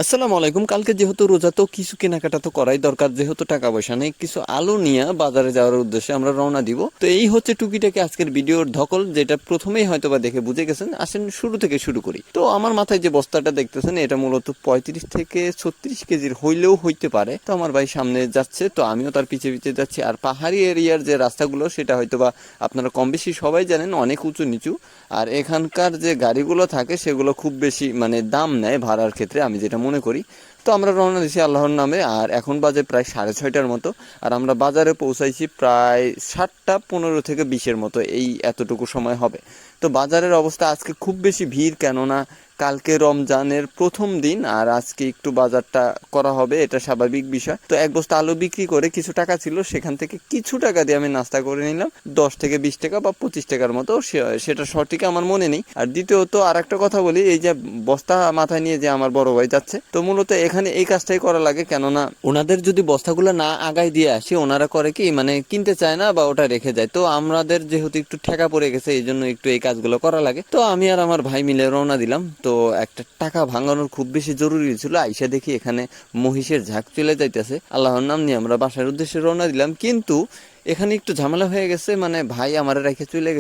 আসসালামু আলাইকুম। কালকে যেহেতু রোজা, তো কিছু কেনাকাটা তো করাই দরকার, যেহেতু টাকা পয়সা নেই। কিছু আলু নিয়ে বাজারে যাওয়ার উদ্দেশ্যে আমরা রওনা দিব। তো এই হচ্ছে টুকিটাকি আজকের ভিডিওর ধকল, যেটা প্রথমেই হয়তো বা দেখে বুঝে গেছেন। আসেন শুরু থেকে শুরু করি। তো আমার মাথায় যে বস্তাটা দেখতেছেন, এটা মূলত 35 থেকে 36 কেজির হইলেও হইতে পারে। তো আমার ভাই সামনে যাচ্ছে, তো আমিও তার পিছে পিছে যাচ্ছি। আর পাহাড়ি এরিয়ার যে রাস্তাগুলো, সেটা হয়তো বা আপনারা কম বেশি সবাই জানেন, অনেক উঁচু নিচু। আর এখানকার যে গাড়িগুলো থাকে সেগুলো খুব বেশি মানে দাম নেয় ভাড়ার ক্ষেত্রে, আমি যেটা মনে করি। তো আমরা রওনা দিছি আল্লাহর নামে। আর এখন বাজে প্রায় 6:30টার মতো। আর আমরা বাজারে পৌঁছাইছি প্রায় 7:15 থেকে 20-এর মতো, এই এতটুকু সময় হবে। তো বাজারের অবস্থা আজকে খুব বেশি ভিড়, কেননা কালকে রমজানের প্রথম দিন, আর আজকে একটু বাজারটা করা হবে, এটা স্বাভাবিক বিষয়। তো এক বস্তা আলু বিক্রি করে কিছু টাকা ছিল, সেখান থেকে কিছু টাকা দিয়ে আমি নাস্তা করে নিলাম, 10 থেকে 20 টাকা বা 25 টাকার মতো, সেটা সঠিক আমার মনে নেই। আর দ্বিতীয়ত আর একটা কথা বলি, এই যে বস্তা মাথায় নিয়ে যে আমার বড় ভাই যাচ্ছে, তো মূলত এখানে এই কাজটাই করা লাগে, কেননা ওনাদের যদি বস্তাগুলো না আগায় দিয়ে আসি, ওনারা করে কি মানে কিনতে চায় না বা ওটা রেখে যায়। তো আমাদের যেহেতু একটু ঠেকা পড়ে গেছে, এই জন্য একটু এই কাজগুলো করা লাগে। তো আমি আর আমার ভাই মিলে রওনা দিলাম। তো একটা টাকা ভাঙানোর খুব বেশি জরুরি ছিল, আইসা দেখি এখানে মহিষের ঝাঁক চলে যাইতেছে। আল্লাহর নাম নিয়ে আমরা বাসার উদ্দেশ্যে রওনা দিলাম, কিন্তু এখানে একটু ঝামেলা হয়ে গেছে। মানে ভাই আমার রেখে চলে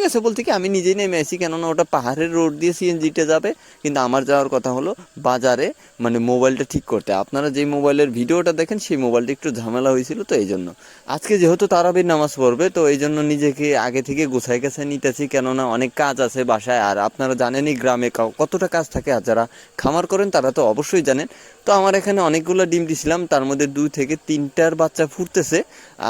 গেছে বলতে কি, আমি নিজেই নেমে আসি, কেননা ওটা পাহাড়ের রোড দিয়ে সিএনজিতে যাবে। কিন্তু আমার যাওয়ার কথা হলো বাজারে, মানে মোবাইলটা ঠিক করতে। আপনারা যেই মোবাইলের ভিডিওটা দেখেন, সেই মোবাইলটা একটু ঝামেলা হয়েছিল। তো এই জন্য আজকে যেহেতু তারাবির নামাজ পড়বে, তো এই জন্য নিজেকে আগে থেকে গুছাই গেছে নিতেছি, কেননা অনেক কাজ আছে বাসায়। আর আপনারা জানেনই গ্রামে কতটা কাজ থাকে, আর যারা খামার করেন তারা তো অবশ্যই জানেন। তো আমার এখানে অনেকগুলো ডিম দিছিলাম, তার মধ্যে 2 থেকে 3টার বাচ্চা ফুটতেছে।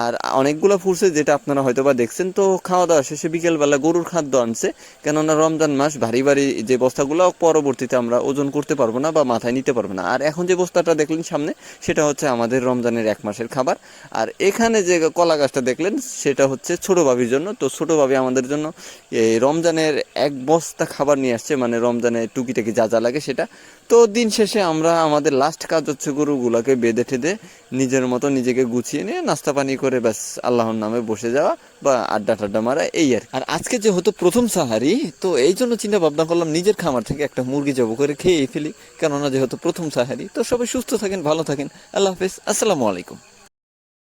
আর অনেকগুলো ফুটছে, যেটা আপনারা হয়তো বা দেখছেন। তো খাওয়া দাওয়া শেষে বিকেলবেলা গরুর খাদ্য আনছে, কেননা রমজান মাস, ভারী ভারী যে বস্তাগুলো পরবর্তীতে আমরা ওজন করতে পারবো না বা মাথায় নিতে পারবো না। আর এখন যে বস্তাটা দেখলেন সামনে, সেটা হচ্ছে আমাদের রমজানের 1 মাসের খাবার। আর এখানে যে কলা গাছটা দেখলেন, সেটা হচ্ছে ছোটো ভাবির জন্য। তো ছোটো ভাবি আমাদের জন্য এই রমজানের 1 বস্তা খাবার নিয়ে আসছে, মানে রমজানে টুকিটাকি যা যা লাগে সেটা। তো দিন শেষে আমরা আমাদের লাস্ট কাজ হচ্ছে গরুগুলোকে বেঁধে ঠেঁধে নিজের মতো নিজেকে গুছিয়ে নিয়ে নাস্তা পানি করে ব্যাস আল্লাহর নামে বসে যাওয়া বা আড্ডা টাড্ডা মারা, এই আর আজকে যেহেতু প্রথম সাহারি, তো এই জন্য চিন্তা ভাবনা করলাম নিজের খামার থেকে একটা মুরগি জব করে খেয়ে ফেলি, কেননা যেহেতু প্রথম সাহারি। তো সবাই সুস্থ থাকেন, ভালো থাকেন। আল্লাহ হাফেজ, আসসালামু আলাইকুম।